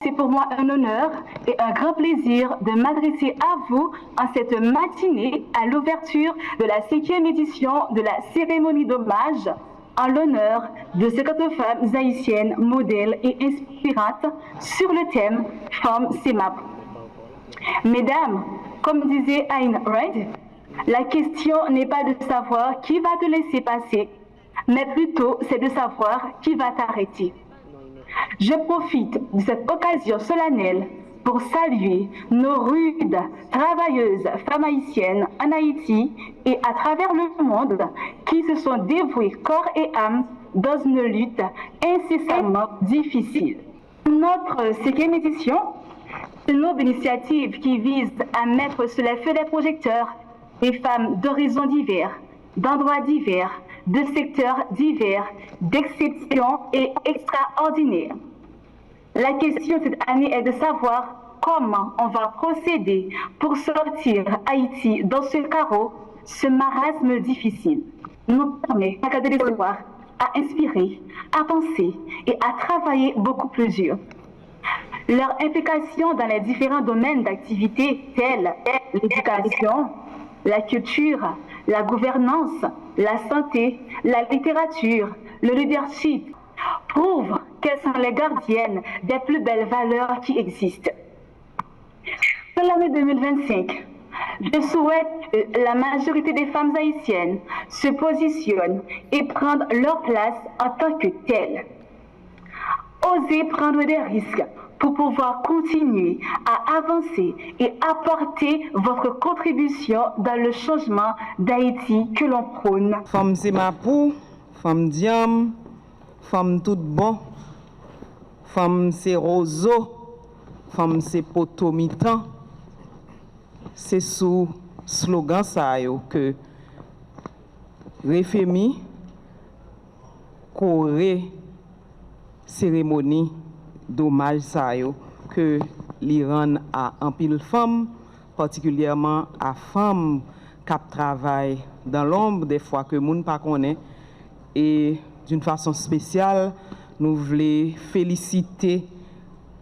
C'est pour moi un honneur et un grand plaisir de m'adresser à vous en cette matinée à l'ouverture de la 5e édition de la cérémonie d'hommage en l'honneur de 50 femmes haïtiennes modèles et inspirantes sur le thème « Femmes, c'est ma peau ». Mesdames, comme disait Ayn Rand, la question n'est pas de savoir qui va te laisser passer, mais plutôt c'est de savoir qui va t'arrêter. Je profite de cette occasion solennelle pour saluer nos rudes, travailleuses femmes haïtiennes en Haïti et à travers le monde qui se sont dévouées corps et âme dans une lutte incessamment difficile. Notre 5e édition, une noble initiative qui vise à mettre sous les feux des projecteurs des femmes d'horizons divers, d'endroits divers, de secteurs divers, d'exceptions et extraordinaires. La question cette année est de savoir comment on va procéder pour sortir Haïti dans ce carreau, ce marasme difficile. Nous permet à garder l'espoir, à inspirer, à penser et à travailler beaucoup plus dur. Leur implication dans les différents domaines d'activité tels l'éducation, la culture, la gouvernance, la santé, la littérature, le leadership, prouvent qu'elles sont les gardiennes des plus belles valeurs qui existent. Pour l'année 2025, je souhaite que la majorité des femmes haïtiennes se positionnent et prennent leur place en tant que telles. Osez prendre des risques pour pouvoir continuer à avancer et apporter votre contribution dans le changement d'Haïti que l'on prône. Femme c'est ma pou, femme diam, femme tout bon, femme c'est roseau, femme c'est potomitan. C'est sous slogan ça yo que Réfémi Corée cérémonie d'hommage ça yo que l'Iran a en pile femme, particulièrement à femmes qui travaillent dans l'ombre des fois que moun pas connaît, et d'une façon spéciale nous voulons féliciter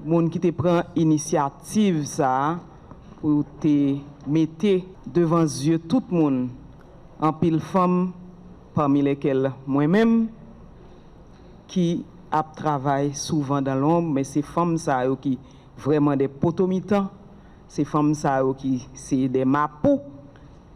moun qui te prend initiative ça pour te mettre devant yeux tout le monde en pile femme parmi lesquelles moi-même qui travaille souvent dans l'ombre, mais ces femmes ça qui vraiment des potomitans, ces femmes ça qui c'est des mapou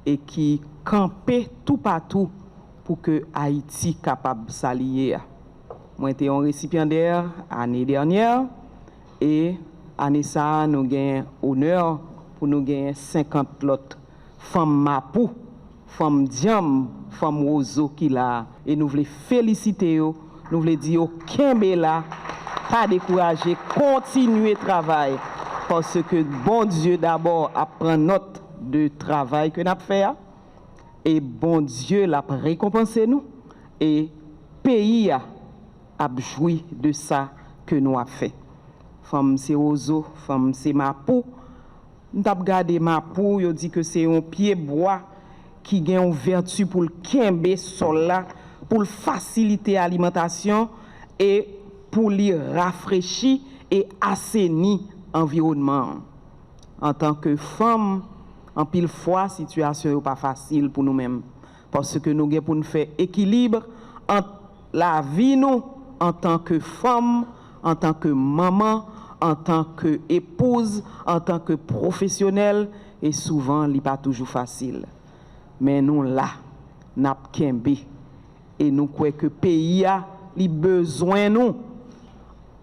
et qui campaient tout partout pour que Haïti capable s'allier. Moi j'étais un récipiendaire l'année dernière et année ça nous gain honneur pour nous gagner 50 autres femmes mapou, femmes diam, femmes roseau qui là, et nous voulons féliciter eux. Nous voulons dire aucun là, pas décourager, continuer le travail. Parce que bon Dieu d'abord apprend note de travail que nous avons fait. Et bon Dieu l'a récompensé nous. Et pays a joui de ça que nous avons fait. Femme c'est ozo, femme c'est mapou. Nous avons regardé mapou, il dit que c'est un pied bois qui a une vertu pour le kembe sol là, pour faciliter l'alimentation et pour lui rafraîchir et assainir l'environnement. En tant que femme, en pile fois, situation n'est pas facile pour nous-mêmes. Parce que nous avons pour nous faire équilibre entre la vie nous, en tant que femme, en tant que maman, en tant que épouse, en tant que professionnelle, et souvent, ce n'est pas toujours facile. Mais nous, là, nous avons et nous croyons que le pays a besoin nous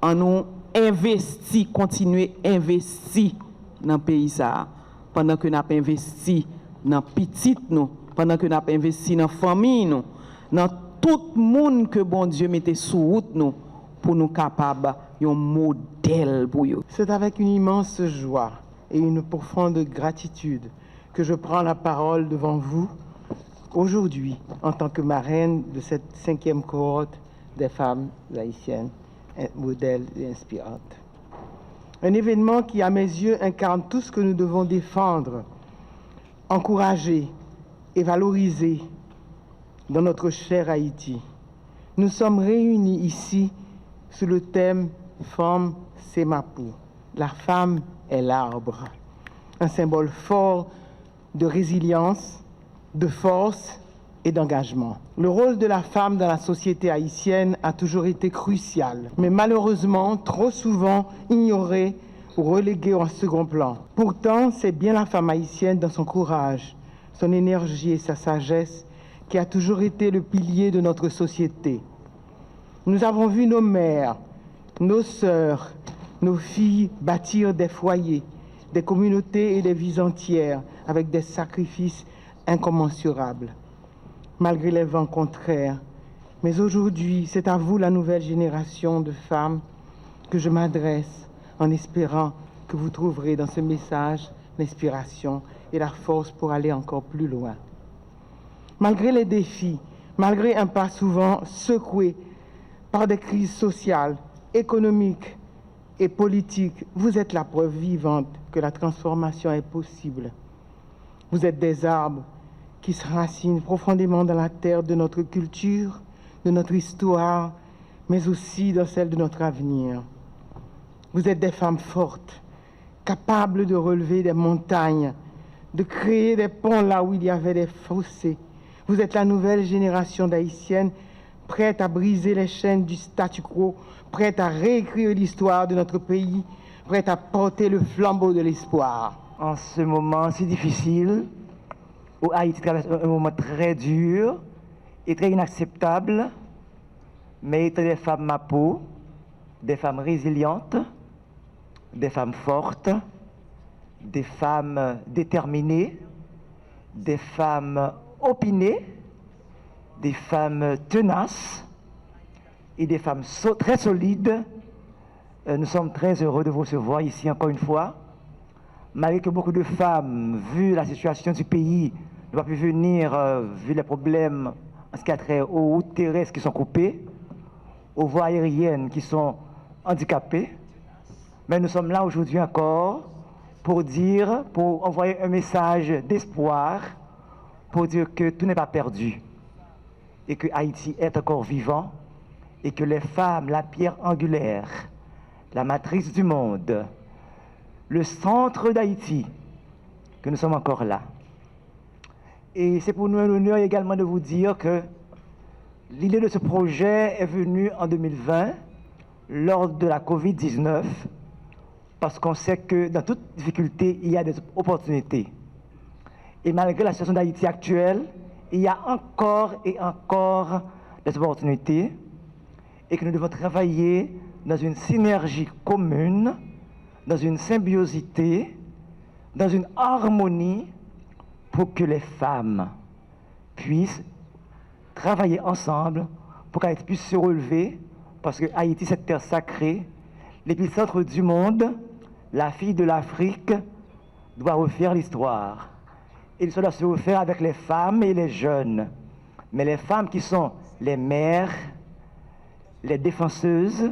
en nous investir, continuer à investir dans le pays ça, pendant que nous avons investi dans les petites nous, pendant que nous avons investi dans la famille nous, dans tout le monde que bon Dieu mettait sous route nous, pour nous capables un modèle pour eux. C'est avec une immense joie et une profonde gratitude que je prends la parole devant vous aujourd'hui en tant que marraine de cette 5e cohorte des femmes haïtiennes modèles et inspirantes. Un événement qui, à mes yeux, incarne tout ce que nous devons défendre, encourager et valoriser dans notre cher Haïti. Nous sommes réunis ici sous le thème « Femme, c'est ma peau ». la femme est l'arbre, un symbole fort de résilience, de force et d'engagement. Le rôle de la femme dans la société haïtienne a toujours été crucial, mais malheureusement trop souvent ignoré ou relégué en second plan. Pourtant, c'est bien la femme haïtienne dans son courage, son énergie et sa sagesse qui a toujours été le pilier de notre société. Nous avons vu nos mères, nos sœurs, nos filles bâtir des foyers, des communautés et des vies entières avec des sacrifices incommensurables, malgré les vents contraires. Mais aujourd'hui, c'est à vous, la nouvelle génération de femmes, que je m'adresse en espérant que vous trouverez dans ce message l'inspiration et la force pour aller encore plus loin. Malgré les défis, malgré un pas souvent secoué par des crises sociales, économiques et politiques, vous êtes la preuve vivante que la transformation est possible. Vous êtes des arbres qui se racinent profondément dans la terre de notre culture, de notre histoire, mais aussi dans celle de notre avenir. Vous êtes des femmes fortes, capables de relever des montagnes, de créer des ponts là où il y avait des fossés. Vous êtes la nouvelle génération d'Haïtiennes prête à briser les chaînes du statu quo, prête à réécrire l'histoire de notre pays, prête à porter le flambeau de l'espoir. En ce moment si difficile, où Haïti traverse un moment très dur et très inacceptable, mais étant des femmes mapo, des femmes résilientes, des femmes fortes, des femmes déterminées, des femmes opinées, des femmes tenaces et des femmes très solides. Nous sommes très heureux de vous recevoir ici encore une fois. Malgré que beaucoup de femmes, vu la situation du pays, n'ont pas pu venir, vu les problèmes en ce qui a trait aux routes terrestres qui sont coupées, aux voies aériennes qui sont handicapées. Mais nous sommes là aujourd'hui encore pour envoyer un message d'espoir, pour dire que tout n'est pas perdu et que Haïti est encore vivant et que les femmes, la pierre angulaire, la matrice du monde, le centre d'Haïti, que nous sommes encore là. Et c'est pour nous un honneur également de vous dire que l'idée de ce projet est venue en 2020, lors de la Covid-19, parce qu'on sait que dans toute difficulté, il y a des opportunités. Et malgré la situation d'Haïti actuelle, il y a encore et encore des opportunités et que nous devons travailler dans une synergie commune, dans une symbiosité, dans une harmonie pour que les femmes puissent travailler ensemble pour qu'Haïti puisse se relever, parce que Haïti, cette terre sacrée, l'épicentre du monde, la fille de l'Afrique, doit refaire l'histoire. Et cela se refaire avec les femmes et les jeunes. Mais les femmes qui sont les mères, les défenseuses,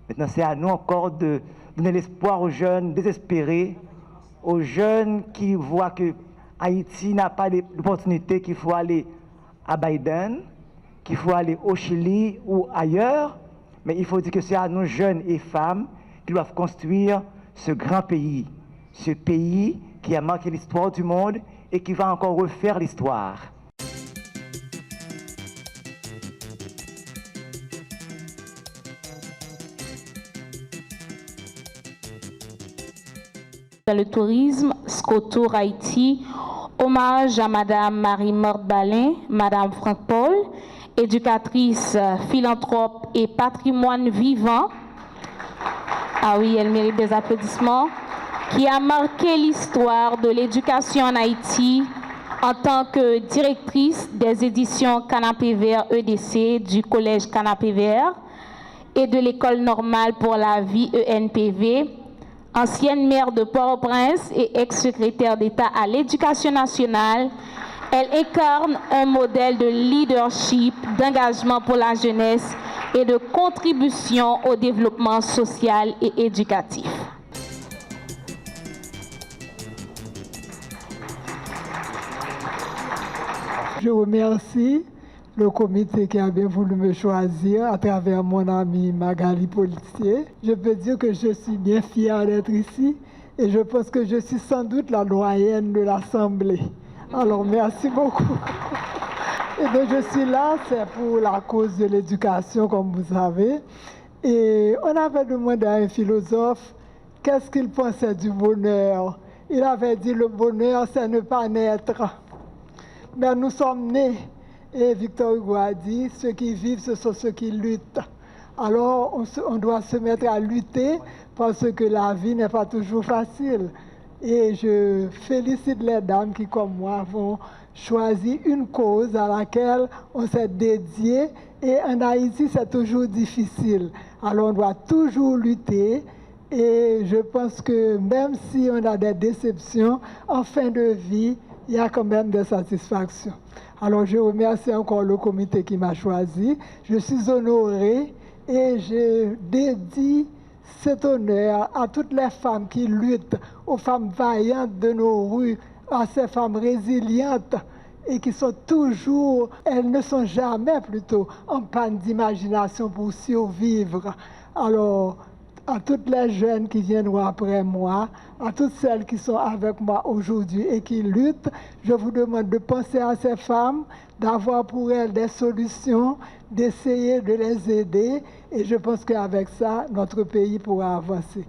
maintenant c'est à nous encore de donner l'espoir aux jeunes désespérés, aux jeunes qui voient que Haïti n'a pas l'opportunité, qu'il faut aller à Biden, qu'il faut aller au Chili ou ailleurs, mais il faut dire que c'est à nous, jeunes et femmes, qui doivent construire ce grand pays, ce pays qui a marqué l'histoire du monde et qui va encore refaire l'histoire. Le tourisme, Scotour Haïti, hommage à Madame Marie-Morte Balin, Madame Franck Paul, éducatrice, philanthrope et patrimoine vivant. Ah oui, elle mérite des applaudissements. Qui a marqué l'histoire de l'éducation en Haïti en tant que directrice des éditions Canapé Vert EDC du Collège Canapé Vert et de l'École normale pour la vie ENPV, ancienne maire de Port-au-Prince et ex-secrétaire d'État à l'Éducation nationale. Elle incarne un modèle de leadership, d'engagement pour la jeunesse et de contribution au développement social et éducatif. Je remercie le comité qui a bien voulu me choisir à travers mon ami Magali Policier. Je peux dire que je suis bien fière d'être ici et je pense que je suis sans doute la doyenne de l'Assemblée. Alors merci beaucoup. Et donc je suis là, c'est pour la cause de l'éducation, comme vous savez. Et on avait demandé à un philosophe qu'est-ce qu'il pensait du bonheur. Il avait dit le bonheur, c'est ne pas naître. Mais nous sommes nés. Et Victor Hugo a dit, ceux qui vivent, ce sont ceux qui luttent. Alors, on doit se mettre à lutter parce que la vie n'est pas toujours facile. Et je félicite les dames qui, comme moi, vont choisir une cause à laquelle on s'est dédié. Et en Haïti, c'est toujours difficile. Alors, on doit toujours lutter. Et je pense que même si on a des déceptions, en fin de vie, il y a quand même des satisfactions. Alors, je remercie encore le comité qui m'a choisi. Je suis honorée et je dédie cet honneur à toutes les femmes qui luttent, aux femmes vaillantes de nos rues, à ces femmes résilientes et qui sont toujours, elles ne sont jamais plutôt en panne d'imagination pour survivre. Alors, à toutes les jeunes qui viendront après moi, à toutes celles qui sont avec moi aujourd'hui et qui luttent, je vous demande de penser à ces femmes, d'avoir pour elles des solutions, d'essayer de les aider. Et je pense qu'avec ça, notre pays pourra avancer.